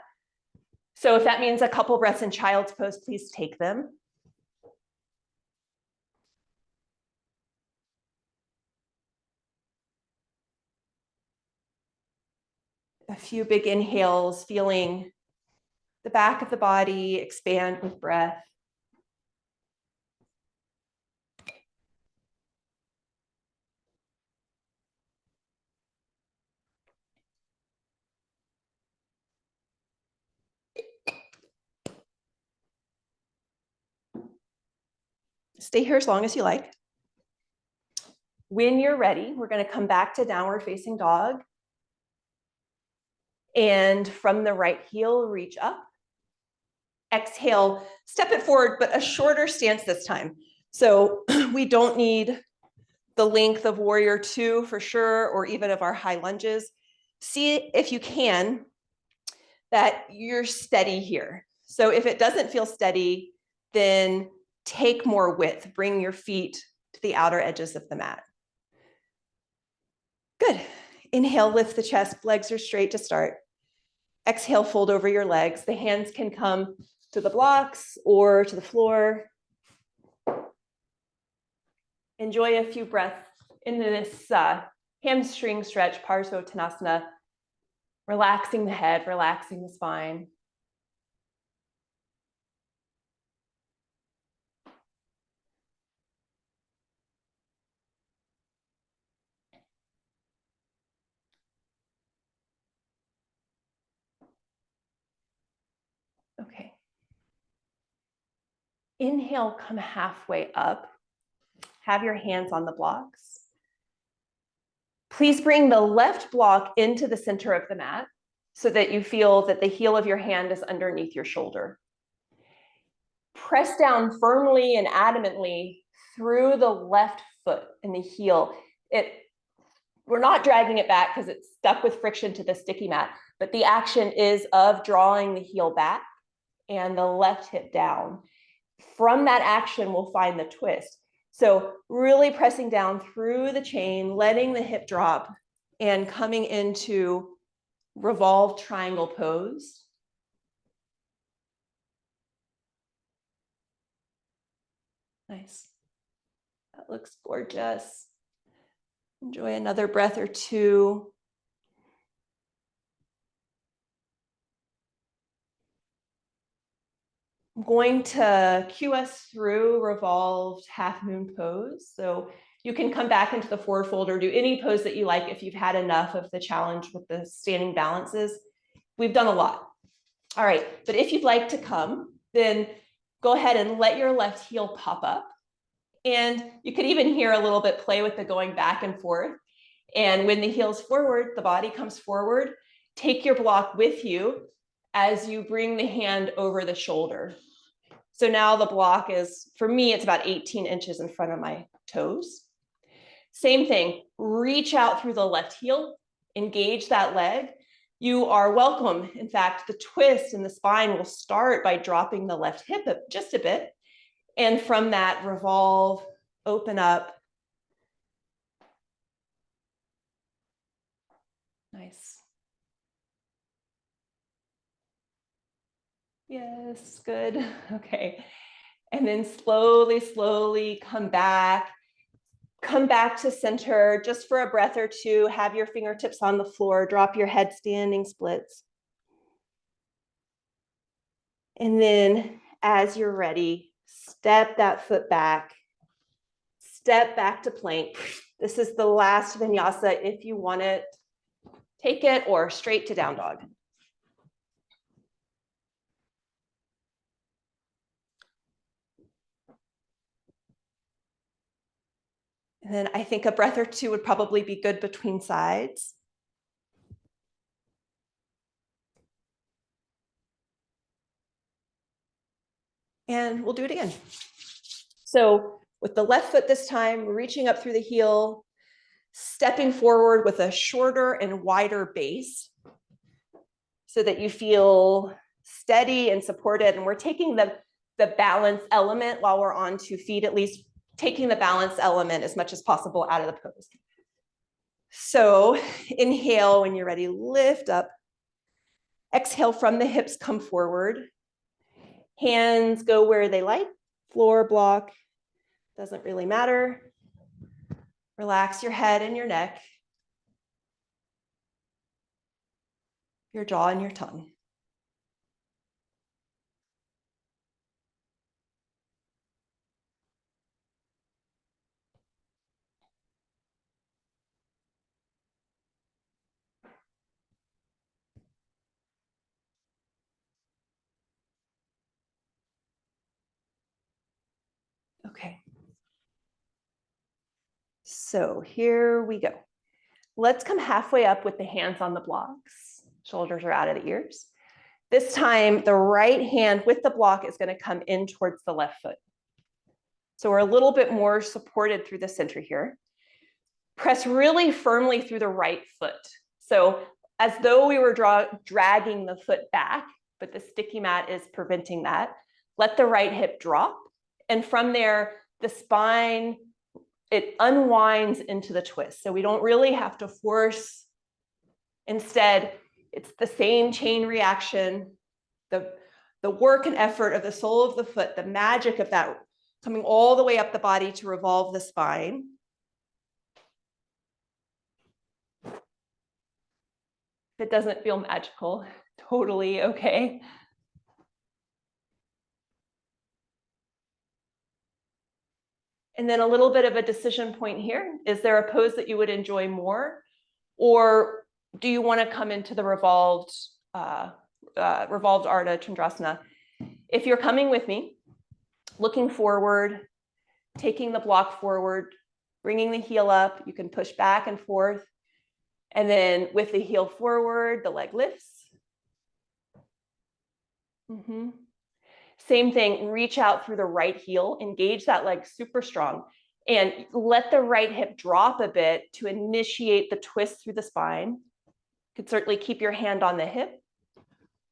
So if that means a couple breaths in child's pose, please take them. A few big inhales, feeling the back of the body expand with breath. Stay here as long as you like. When you're ready, we're going to come back to downward facing dog. And from the right heel, reach up. Exhale, step it forward, but a shorter stance this time. So we don't need the length of warrior 2 for sure, or even of our high lunges. See if you can that you're steady here. So if it doesn't feel steady, then take more width. Bring your feet to the outer edges of the mat. Good. Inhale, lift the chest. Legs are straight to start. Exhale, fold over your legs. The hands can come to the blocks or to the floor. Enjoy a few breaths into this hamstring stretch, Parsvottanasana. Relaxing the head, relaxing the spine. Okay. Inhale, come halfway up. Have your hands on the blocks. Please bring the left block into the center of the mat so that you feel that the heel of your hand is underneath your shoulder. Press down firmly and adamantly through the left foot and the heel. We're not dragging it back because it's stuck with friction to the sticky mat, but the action is of drawing the heel back and the left hip down. from that action, we'll find the twist. So really pressing down through the chain, letting the hip drop, and coming into revolved triangle pose. Nice. That looks gorgeous. Enjoy another breath or two. I'm going to cue us through revolved half moon pose. So you can come back into the forward fold or do any pose that you like if you've had enough of the challenge with the standing balances. We've done a lot. All right, but if you'd like to come, then go ahead and let your left heel pop up. And you could even hear a little bit play with the going back and forth. And when the heel's forward, the body comes forward. Take your block with you as you bring the hand over the shoulder. So now the block is, for me, it's about 18 inches in front of my toes. Same thing, reach out through the left heel, engage that leg. You are welcome. In fact, the twist in the spine will start by dropping the left hip just a bit. And from that, revolve, open up. Nice. Yes, good. Okay. And then slowly, slowly come back. Come back to center just for a breath or two. Have your fingertips on the floor. Drop your head standing splits. And then as you're ready, step that foot back. Step back to plank. This is the last vinyasa. If you want it, take it, or straight to down dog. And then I think a breath or two would probably be good between sides. And we'll do it again. So with the left foot this time, reaching up through the heel, stepping forward with a shorter and wider base so that you feel steady and supported. And we're taking the balance element while we're on 2 feet, at least taking the balance element as much as possible out of the pose. So inhale when you're ready, lift up. Exhale from the hips, come forward. Hands go where they like, floor, block, doesn't really matter. Relax your head and your neck, your jaw and your tongue. Okay. So here we go. Let's come halfway up with the hands on the blocks. Shoulders are out of the ears. This time, the right hand with the block is going to come in towards the left foot. So we're a little bit more supported through the center here. Press really firmly through the right foot. So as though we were dragging the foot back, but the sticky mat is preventing that. Let the right hip drop. And from there, the spine, it unwinds into the twist. So we don't really have to force. Instead, it's the same chain reaction, the work and effort of the sole of the foot, the magic of that coming all the way up the body to revolve the spine. If it doesn't feel magical, totally okay. And then a little bit of a decision point here. Is there a pose that you would enjoy more? Or do you want to come into the revolved Ardha Chandrasana? If you're coming with me, looking forward, taking the block forward, bringing the heel up, you can push back and forth. And then with the heel forward, the leg lifts. Same thing, reach out through the right heel, engage that leg super strong, and let the right hip drop a bit to initiate the twist through the spine. You could certainly keep your hand on the hip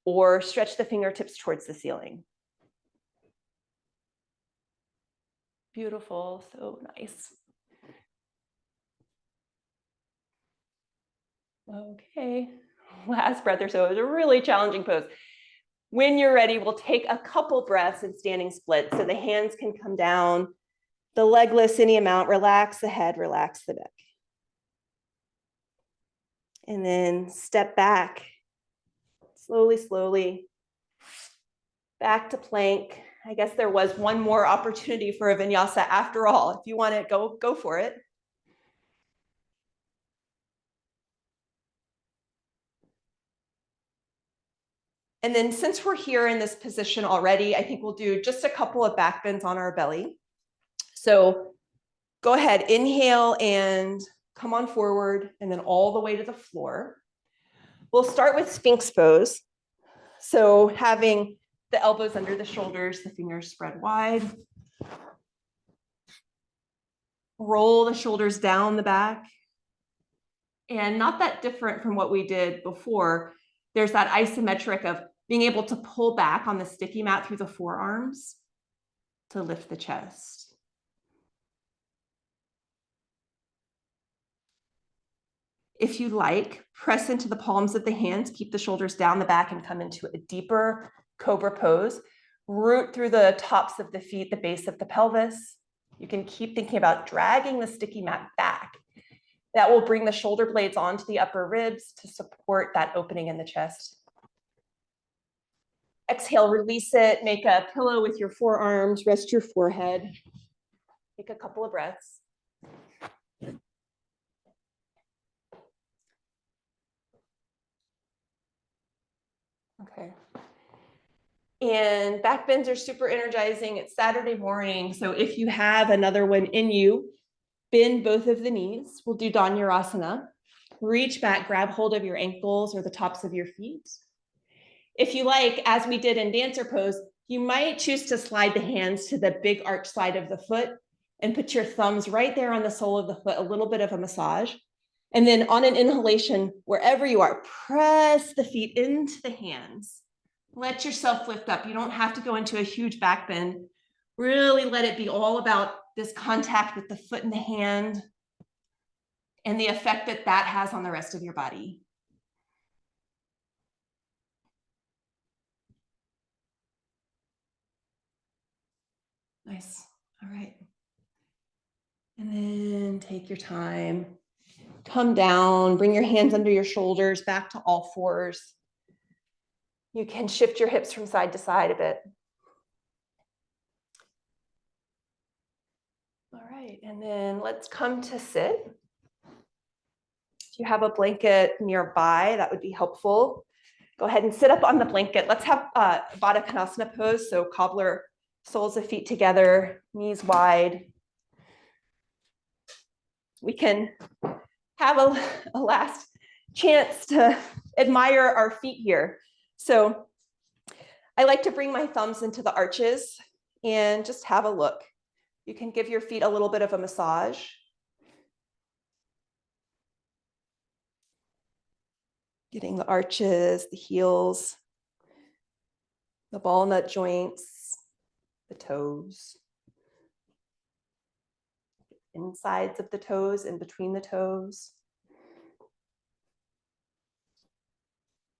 or stretch the fingertips towards the ceiling. Beautiful, so nice. Okay, last breath or so. It was a really challenging pose. When you're ready, we'll take a couple breaths in standing split. So the hands can come down, the leg lifts any amount, relax the head, relax the neck. And then step back, slowly, slowly, back to plank. I guess there was one more opportunity for a vinyasa after all. If you want it, go for it. And then since we're here in this position already, I think we'll do just a couple of back bends on our belly. So go ahead, inhale and come on forward and then all the way to the floor. We'll start with Sphinx pose. So having the elbows under the shoulders, the fingers spread wide. Roll the shoulders down the back. And not that different from what we did before. There's that isometric of being able to pull back on the sticky mat through the forearms to lift the chest. If you like, press into the palms of the hands, keep the shoulders down the back and come into a deeper cobra pose. Root through the tops of the feet, the base of the pelvis. You can keep thinking about dragging the sticky mat back. That will bring the shoulder blades onto the upper ribs to support that opening in the chest. Exhale, release it, make a pillow with your forearms, rest your forehead. Take a couple of breaths. Okay. And back bends are super energizing. It's Saturday morning. So if you have another one in you, bend both of the knees. We'll do Dhanurasana. Reach back, grab hold of your ankles or the tops of your feet. If you like, as we did in dancer pose, you might choose to slide the hands to the big arch side of the foot and put your thumbs right there on the sole of the foot, a little bit of a massage. And then on an inhalation, wherever you are, press the feet into the hands. Let yourself lift up. You don't have to go into a huge back bend. Really let it be all about this contact with the foot and the hand and the effect that that has on the rest of your body. Nice. All right. And then take your time. Come down, bring your hands under your shoulders, back to all fours. You can shift your hips from side to side a bit. All right, and then let's come to sit. If you have a blanket nearby, that would be helpful. Go ahead and sit up on the blanket. Let's have Baddha Konasana pose, so cobbler, soles of feet together, knees wide. We can have a last chance to admire our feet here. So I like to bring my thumbs into the arches and just have a look. You can give your feet a little bit of a massage. Getting the arches, the heels, the ball nut joints, the toes, insides of the toes, in between the toes.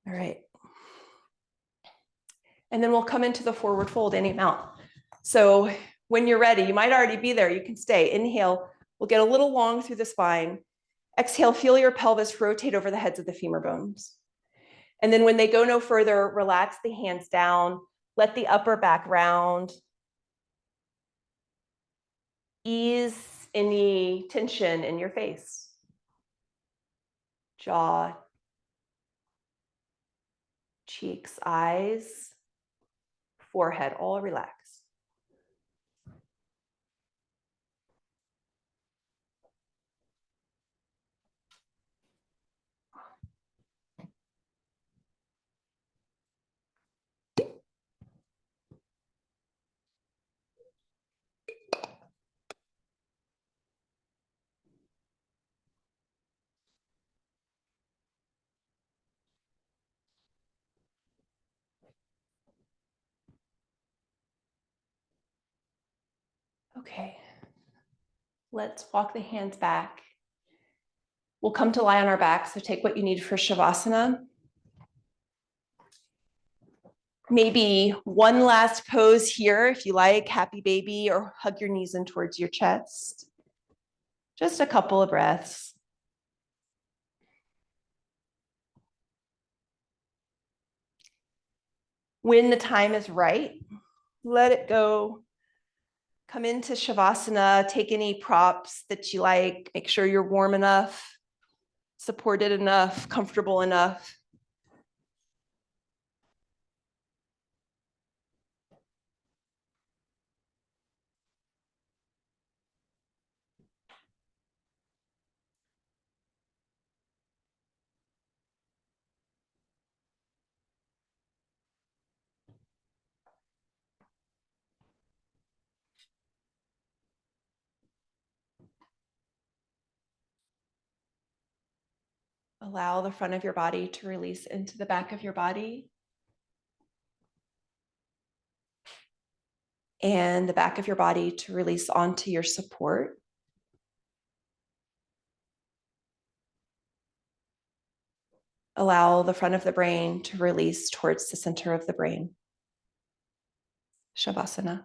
All right. And then we'll come into the forward fold any amount. So when you're ready, you might already be there. You can stay. Inhale. We'll get a little long through the spine. Exhale, feel your pelvis rotate over the heads of the femur bones. And then when they go no further, relax the hands down. Let the upper back round. Ease any tension in your face. Jaw, cheeks, eyes, forehead, all relax. Okay, Let's walk the hands back. We'll come to lie on our back, so take what you need for Shavasana. Maybe one last pose here, if you like, happy baby, or hug your knees in towards your chest. Just a couple of breaths. When the time is right, let it go. Come into Shavasana, take any props that you like, make sure you're warm enough, supported enough, comfortable enough. Allow the front of your body to release into the back of your body. And the back of your body to release onto your support. Allow the front of the brain to release towards the center of the brain. Shavasana.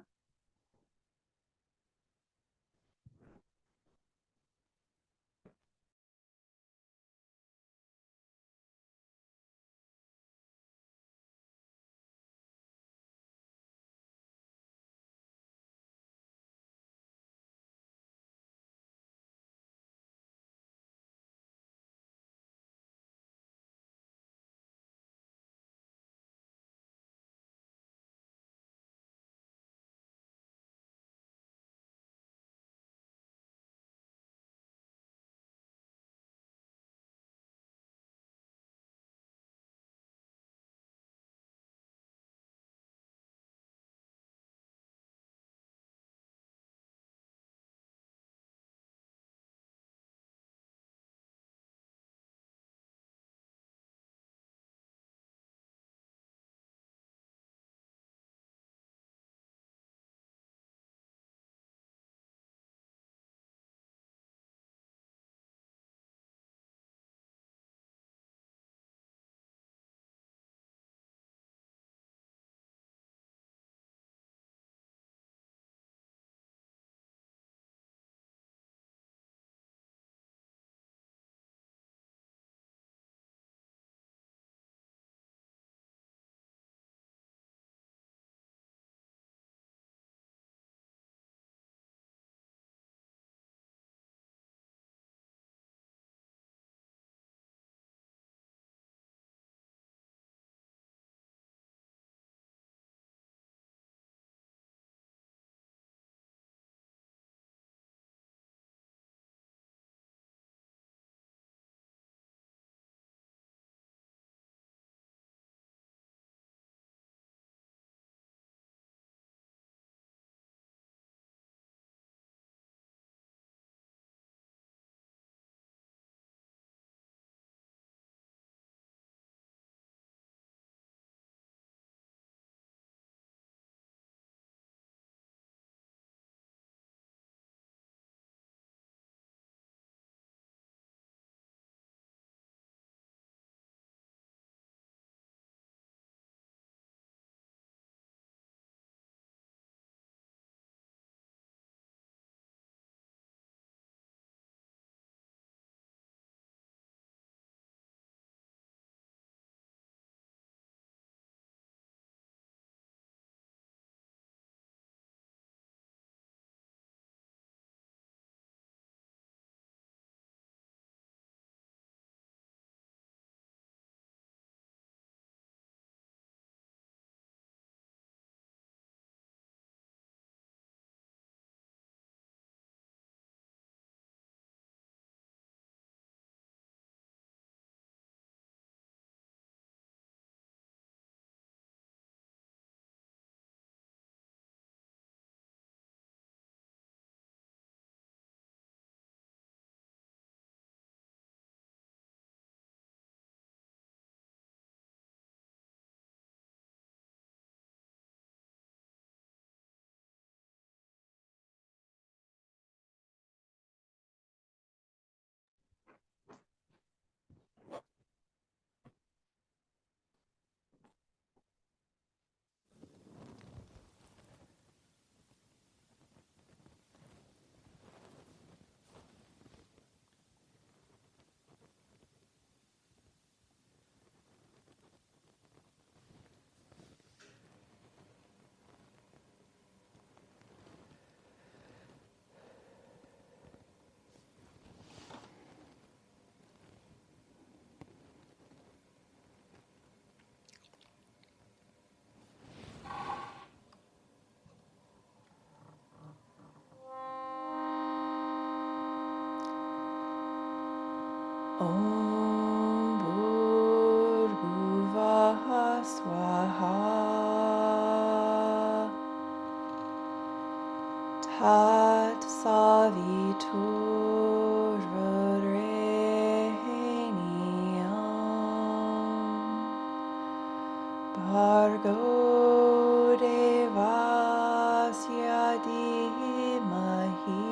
Om Bhurbhuvah Swaha Tat Savitur Varenyam Bhargo Devasya Dhimahi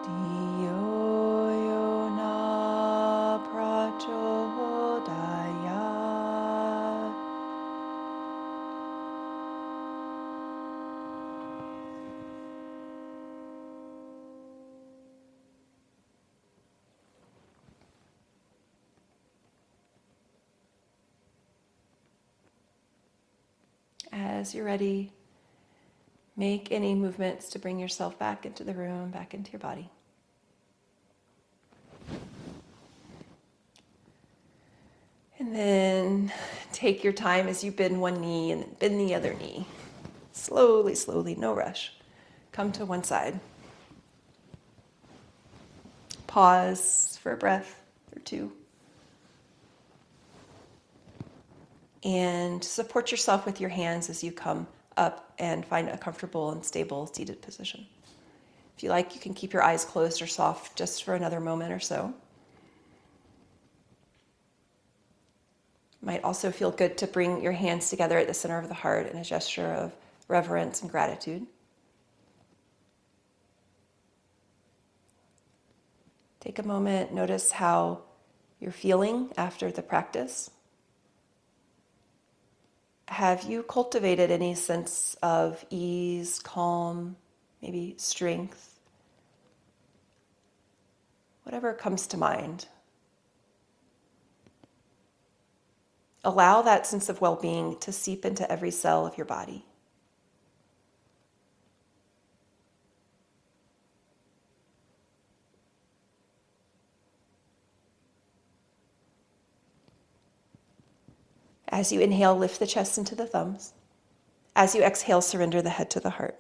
Diyo Yona Prachodayat. As you're ready, make any movements to bring yourself back into the room, back into your body. And then take your time as you bend one knee and then bend the other knee. Slowly, slowly, no rush. Come to one side. Pause for a breath or two. And support yourself with your hands as you come up and find a comfortable and stable seated position. If you like, you can keep your eyes closed or soft just for another moment or so. Might also feel good to bring your hands together at the center of the heart in a gesture of reverence and gratitude. Take a moment, notice how you're feeling after the practice. Have you cultivated any sense of ease, calm, maybe strength? Whatever comes to mind. Allow that sense of well-being to seep into every cell of your body. As you inhale, lift the chest into the thumbs. As you exhale, surrender the head to the heart.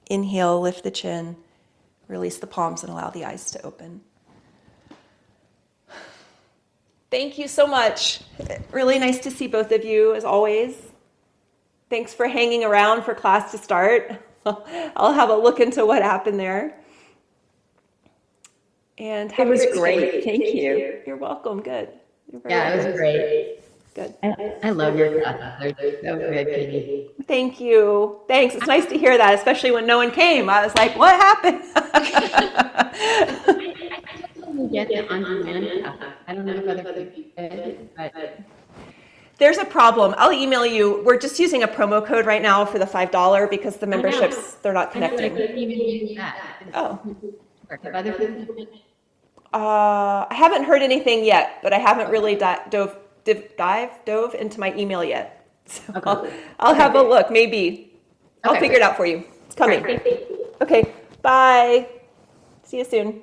Inhale, lift the chin, release the palms, and allow the eyes to open. Thank you so much. Really nice to see both of you, as always. Thanks for hanging around for class to start. I'll have a look into what happened there. And it was great. Thank you. You're welcome. Good. Yeah, it was great. Good. I love your classes. They're so good, Katie. Thank you. Thanks. It's nice to hear that, especially when no one came. I was like, what happened? You get the on-demand stuff. I don't know if other people did, but There's a problem. I'll email you. We're just using a promo code right now for the $5 because the memberships, they're not connecting. I couldn't even use that. Oh. Have other people? I haven't heard anything yet, but I haven't really dove into my email yet. So Okay. I'll have a look, maybe. I'll figure it out for you. It's coming. Right. Okay, bye. See you soon.